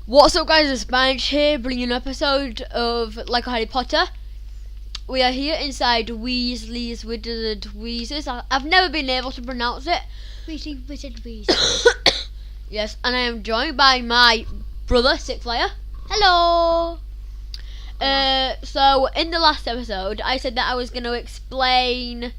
What's up, guys? It's Bench here, bringing an episode of Like a Harry Potter. We are here inside Weasley's Wheezes. I've never been able to pronounce it. Weasley Wizard Wheezes. Yes, and I am joined by my brother, Sixth Player. Hello. So in the last episode, I said that I was going to explain.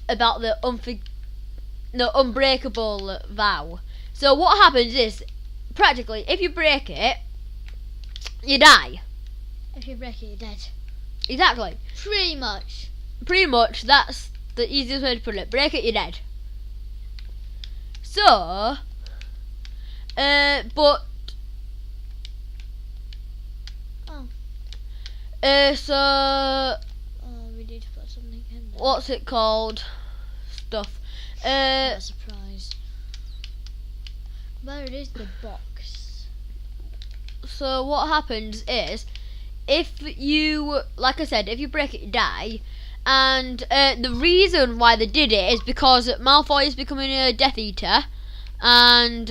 About the unbreakable vow. So what happens is, practically, if you break it, you die. If you break it, you're dead. Exactly. Pretty much. Pretty much, that's the easiest way to put it. Break it, you're dead. So, but, so, we need to put something in there. what's it called? Stuff. Not a surprise. Where is the box? So what happens is, if you, like I said, if you break it, you die. And the reason why they did it is because Malfoy is becoming a Death Eater, and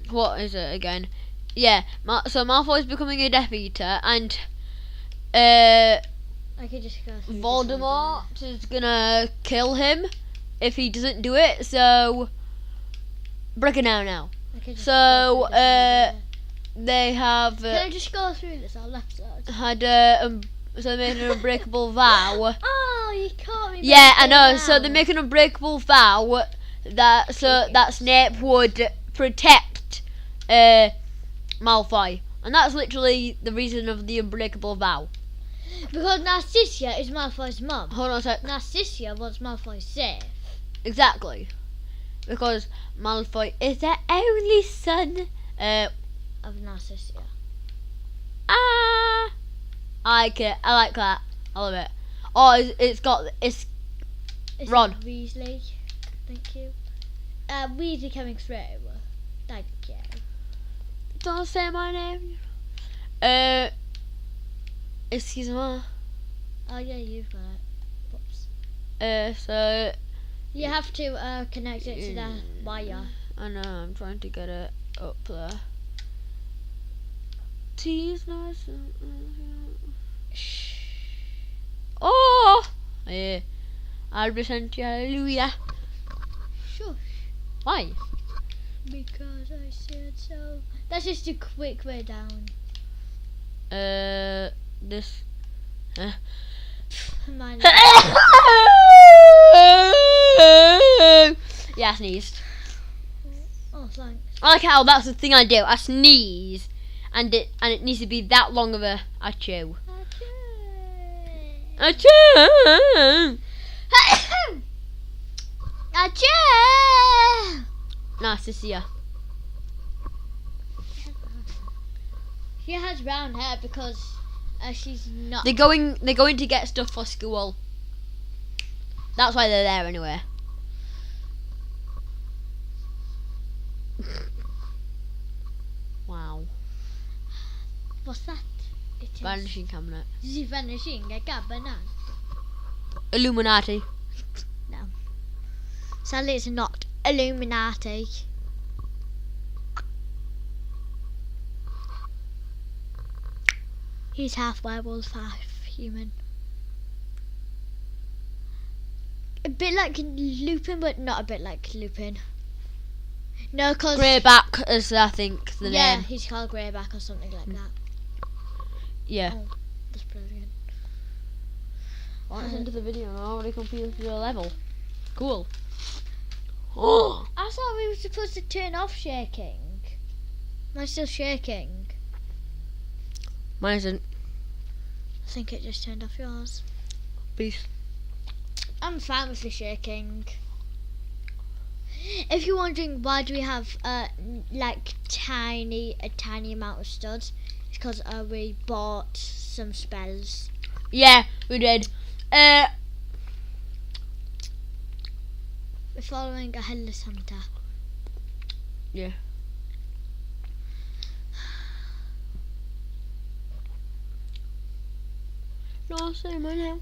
what is it again? Yeah, so Malfoy is becoming a Death Eater, and I could just go through Voldemort is gonna kill him if he doesn't do it. So break it down now. So they have. Can I just go through this? Our left side. Had so they made an unbreakable vow. Oh, you caught me. Yeah, I know. So they make an unbreakable vow that Snape would protect Malfoy, and that's literally the reason of the unbreakable vow. Because Narcissia is Malfoy's mum. Hold on a sec. Narcissia wants Malfoy safe. Exactly, because Malfoy is their only son. Of Narcissia. I like it. I like that. I love it. Oh, it's Ron. Weasley. Thank you. Weasley coming through. Thank you. Don't say my name. Excuse me. Oh yeah, you've got it. Whoops. So You have to connect it to the wire. I know. I'm trying to get it up there. T's nice. Shh. Oh, yeah. I'll present you, hallelujah. Shush. Why? Because I said so. That's just a quick way down. This. Mine. Yeah, I sneezed. Oh, thanks. I like how that's the thing I do. I sneeze, and it needs to be that long of a achoo. Achoo. Achoo! Narcissia. She has brown hair because she's not. They're going to get stuff for school. That's why they're there anyway. Wow. What's that? It is Vanishing cabinet. the vanishing cabinet. Illuminati. No. Sadly, it's not Illuminati. He's half werewolf, half human. A bit like Lupin, but not a bit like Lupin. No, cause Greyback is, I think, the yeah, name. he's called Greyback or something like that. Yeah. Oh, that's brilliant. Once into the video, and I already completed the level. Cool. Oh. I thought we were supposed to turn off shaking. Am I still shaking? Mine isn't. I think it just turned off yours. Peace. I'm fine with the shaking. If you're wondering why do we have like a tiny amount of studs, it's because we bought some spells. Yeah, we did. We're following a headless hunter. Yeah. Don't say my name.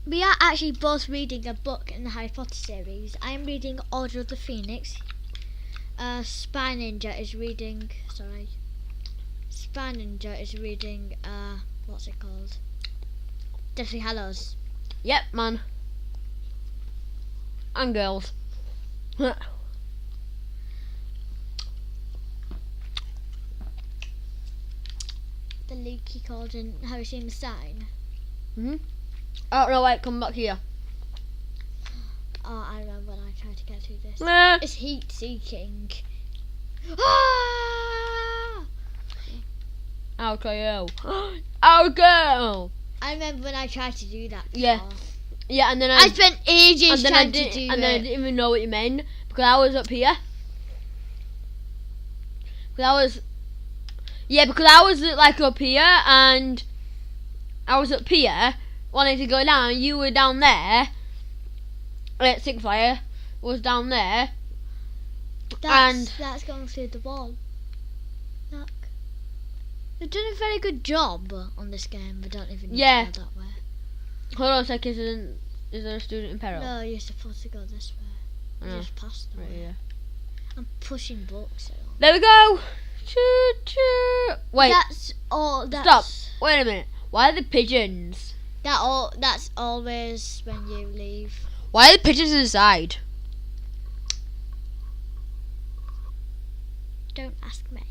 We are actually both reading a book in the Harry Potter series. I am reading Order of the Phoenix. Spy Ninja is reading. Spy Ninja is reading. What's it called? Deathly Hallows. Yep, man. And girls. The leaky cauldron. Have you seen the sign? Oh no, wait, come back here. Oh, I remember when I tried to get through this. Nah. It's heat seeking. Ah! I'll kill you. I'll go. I remember when I tried to do that. Yeah. before. Yeah, and then I spent ages trying to do and then I it. didn't even know what you meant because I was up here. Because I was like up here and I was up here wanting to go down. You were down there. Sick Fire was down there. That's going through the wall. Look. They've done a very good job on this game. We don't even need to go that way. Hold on a sec, is there a student in peril? No, you're supposed to go this way. You just passed the way. Yeah. I'm pushing books along. There we go. Choo choo. Wait. That's all. Stop. Wait a minute. Why are the pigeons? That's always when you leave. Why are the pigeons inside? Don't ask me.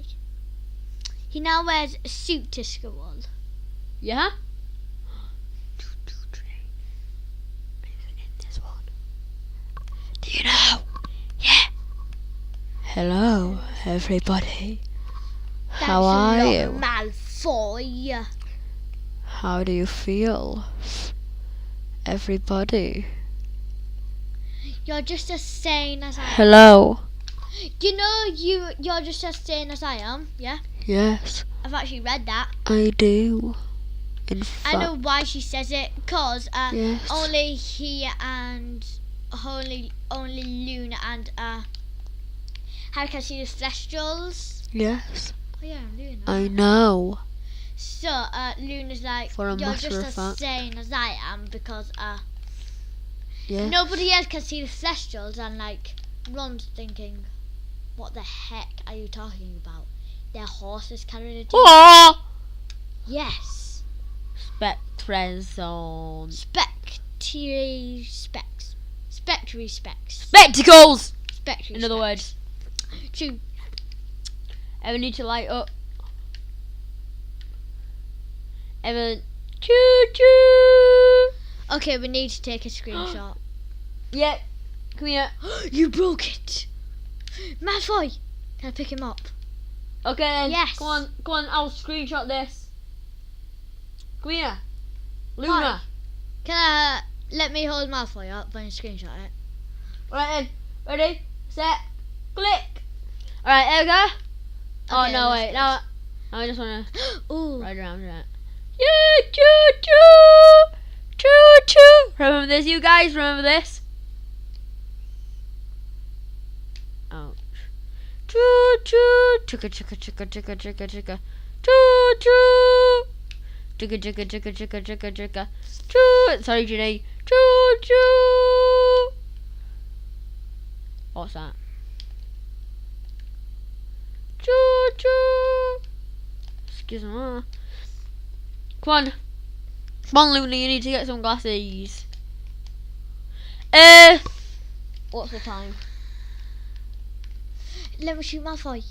He now wears a suit to school. Yeah? In this one. Do you know? Yeah. Hello, everybody. How are you? Malfoy. How do you feel? Everybody. You're just as sane as I am. Hello. You know you're just as sane as I am, yeah? Yes, I've actually read that. I do. In fact. I know why she says it, because Yes. only he and only Luna and Harry can see the celestials. Yes, Oh yeah, Luna. I know. So Luna's like, For a you're matter just of as fact. sane as I am, because Yeah. nobody else can see the celestials, and like Ron's thinking, what the heck are you talking about? Their horses carrying a team. Oh! Yes. Spectrezone. Spectry specs. Spectacles! Spectry In other words. True. Ever need to light up? Ever choo choo? Okay, we need to take a screenshot. Yeah. Come here. You broke it. Malfoy. Can I pick him up? Okay then. Yes. Come on, I'll screenshot this. Come here. Luna. Can let me hold Malfoy up when you screenshot it? Right then. Ready, set, click. Alright, there we go. Oh Okay, no, that's wait. good. Now I just wanna Ooh. ride around that. Yeah, choo choo! Choo choo! Remember this, you guys? Remember this? Oh. Choo choo! Chicka chicka chicka chicka chicka chicka. Choo choo! Chicka chicka chicka chicka chicka chicka. Choo! Sorry, Ginny. Choo choo! What's that? Choo choo! Excuse me. Come on. Come on, Luna, you need to get some glasses. What's the time? Let me shoot Malfoy.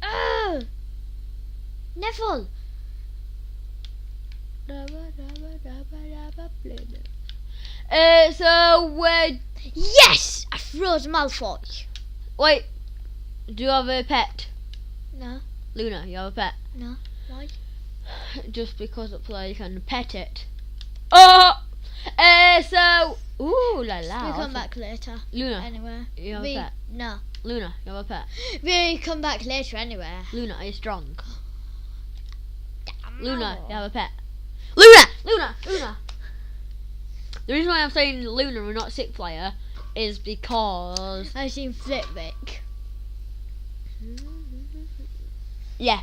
Oh! Neville! So we're... Yes! I froze Malfoy. Wait. Do you have a pet? No. Luna, you have a pet? No. Why? Just because it's like you can pet it. Oh! So... Ooh la la. We come back later. Luna, Anyway. you have a pet? No. Luna, you have a pet? We come back later anyway. Luna, are you strong? Damn. Luna, you have a pet? Luna! Luna! Luna! The reason why I'm saying Luna and not Sick Flyer is because... I've seen Flitwick. Yeah.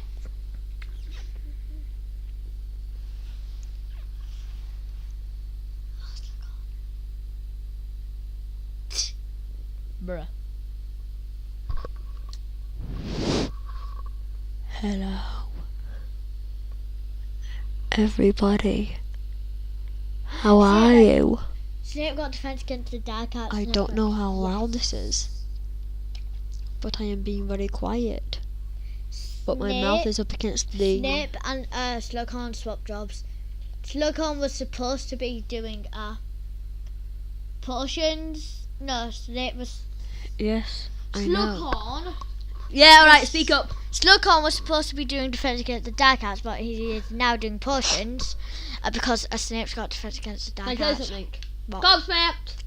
Bruh. Hello, everybody. How are you? Snape got defense against the dark arts. I don't know how loud this is, but I am being very quiet. But my mouth is up against the... Snape and Slughorn swapped jobs. Slughorn was supposed to be doing potions. No, Snape was... Yes, I know. Slughorn... Yeah, alright, speak up. Slughorn was supposed to be doing defense against the dark arts, but he is now doing potions because Snape's got defense against the dark arts. Can I say something? What? Gobsmacked.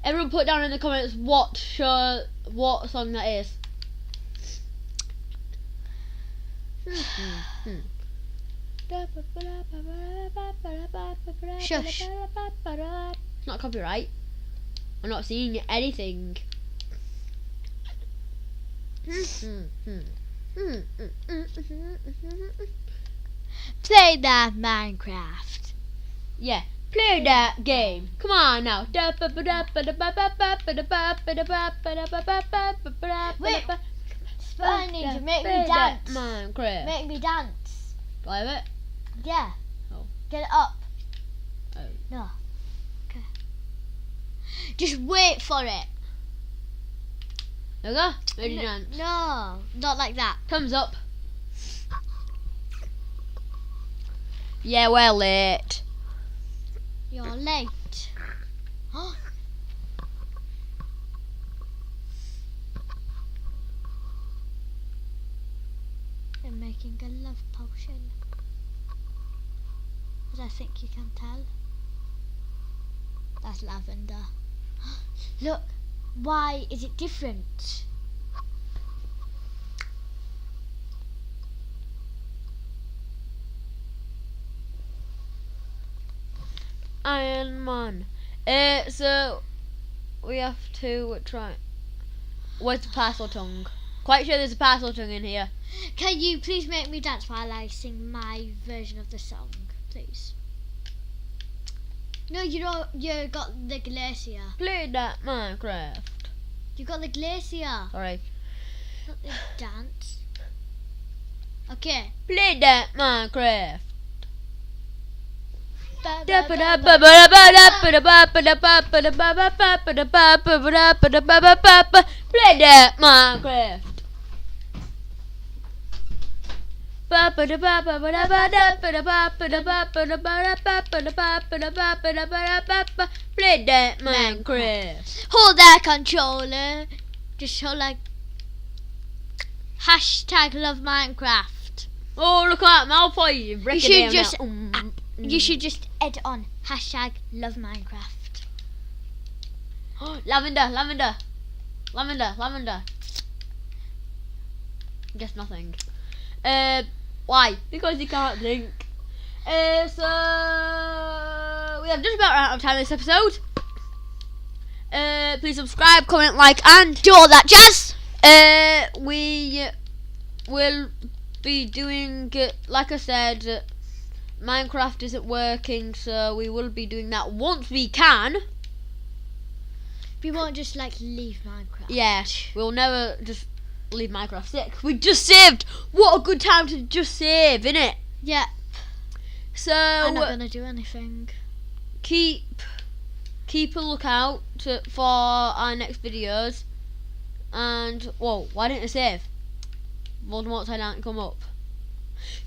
Everyone put down in the comments what song that is. Shush. It's not copyright. I'm not seeing anything. Play that Minecraft. Yeah, play that game. Come on now. Wait, Spiny, make me dance. Minecraft. Make me dance. Do I have it? Yeah. Oh. Get it up. Oh. No. Okay. Just wait for it. There we go. Ready to dance. No, not like that. Thumbs up. Yeah, we're late. You're late. I'm making a love potion. As I think you can tell. That's lavender. Look, why is it different? Iron Man. So we have to try. Where's the parcel tongue? Quite sure there's a parcel tongue in here. Can you please make me dance while I sing my version of the song, please? No, you got the glacier. Play that Minecraft. You got the glacier. Sorry. Not the dance. Okay. Play that Minecraft. Play Play that Minecraft. Play that Minecraft. Hold that controller. Just hold like hashtag love Minecraft. Oh, look at that Malfoy. You should just you should just edit on hashtag love Minecraft. Lavender. Guess nothing. Why? Because you can't think. So we have just about run out of time this episode. Please subscribe, comment, like, and Do all that jazz. We will be doing, like I said, Minecraft isn't working, so we will be doing that once we can. We won't just like leave Minecraft. Yeah, we'll never just leave Minecraft sick. We just saved. What a good time to just save, innit? Yeah. So I'm not gonna do anything. keep a lookout for our next videos. And whoa, why didn't it save? Voldemort's head didn't come up.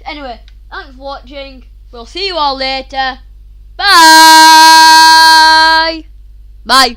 Anyway, thanks for watching. We'll see you all later. Bye. Bye.